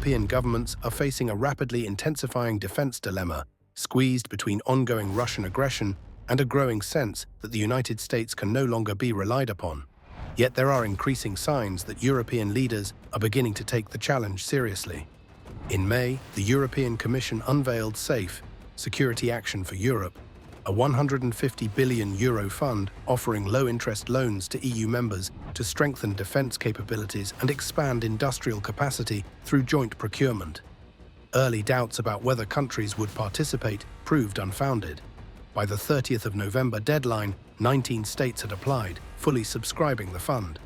European governments are facing a rapidly intensifying defense dilemma, squeezed between ongoing Russian aggression and a growing sense that the United States can no longer be relied upon. Yet there are increasing signs that European leaders are beginning to take the challenge seriously. In May, the European Commission unveiled SAFE, Security Action for Europe, a €150 billion fund offering low-interest loans to EU members to strengthen defense capabilities and expand industrial capacity through joint procurement. Early doubts about whether countries would participate proved unfounded. By the 30th of November deadline, 19 states had applied, fully subscribing the fund.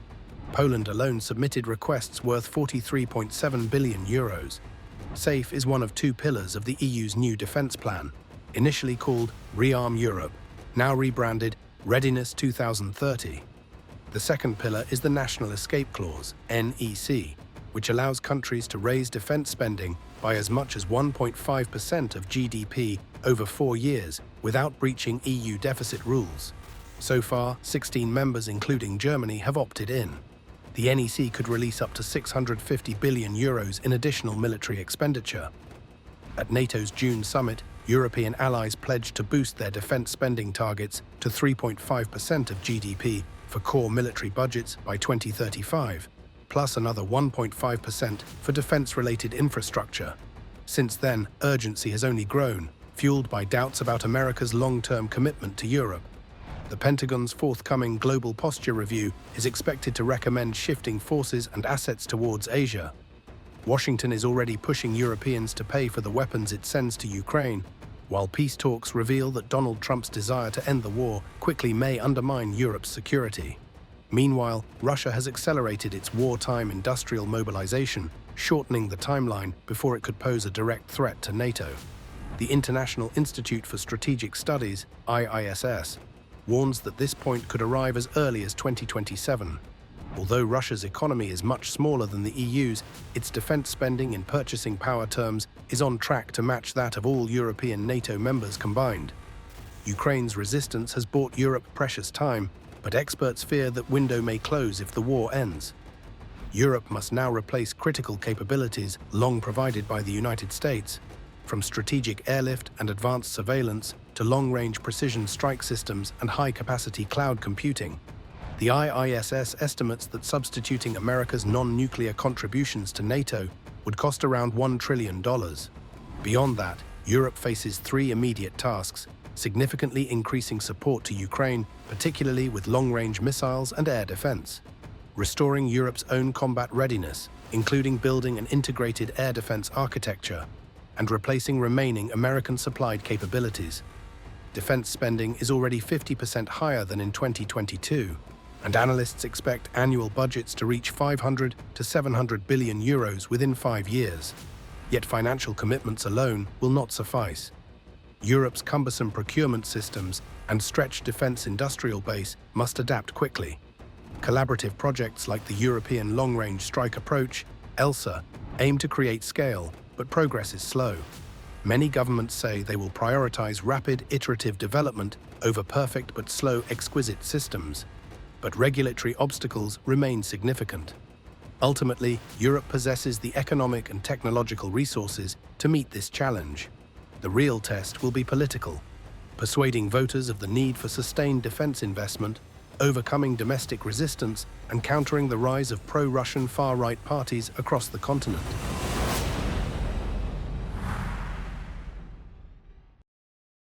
Poland alone submitted requests worth €43.7 billion. SAFE is one of two pillars of the EU's new defense plan, initially called Rearm Europe, now rebranded Readiness 2030. The second pillar is the National Escape Clause, NEC, which allows countries to raise defense spending by as much as 1.5% of GDP over 4 years without breaching EU deficit rules. So far, 16 members, including Germany, have opted in. The NEC could release up to €650 billion in additional military expenditure. At NATO's June summit, European allies pledged to boost their defense spending targets to 3.5% of GDP for core military budgets by 2035, plus another 1.5% for defense-related infrastructure. Since then, urgency has only grown, fueled by doubts about America's long-term commitment to Europe. The Pentagon's forthcoming Global Posture Review is expected to recommend shifting forces and assets towards Asia. Washington is already pushing Europeans to pay for the weapons it sends to Ukraine, while peace talks reveal that Donald Trump's desire to end the war quickly may undermine Europe's security. Meanwhile, Russia has accelerated its wartime industrial mobilization, shortening the timeline before it could pose a direct threat to NATO. The International Institute for Strategic Studies, IISS, warns that this point could arrive as early as 2027. Although Russia's economy is much smaller than the EU's, its defense spending in purchasing power terms is on track to match that of all European NATO members combined. Ukraine's resistance has bought Europe precious time, but experts fear that window may close if the war ends. Europe must now replace critical capabilities long provided by the United States, from strategic airlift and advanced surveillance to long-range precision strike systems and high-capacity cloud computing. The IISS estimates that substituting America's non-nuclear contributions to NATO would cost around $1 trillion. Beyond that, Europe faces 3 immediate tasks, significantly increasing support to Ukraine, particularly with long-range missiles and air defense, restoring Europe's own combat readiness, including building an integrated air defense architecture, and replacing remaining American-supplied capabilities. Defense spending is already 50% higher than in 2022, and analysts expect annual budgets to reach €500 to €700 billion within 5 years. Yet financial commitments alone will not suffice. Europe's cumbersome procurement systems and stretched defense industrial base must adapt quickly. Collaborative projects like the European Long-Range Strike Approach, ELSA, aim to create scale, but progress is slow. Many governments say they will prioritize rapid, iterative development over perfect but slow, exquisite systems. But regulatory obstacles remain significant. Ultimately, Europe possesses the economic and technological resources to meet this challenge. The real test will be political, persuading voters of the need for sustained defense investment, overcoming domestic resistance, and countering the rise of pro-Russian far-right parties across the continent.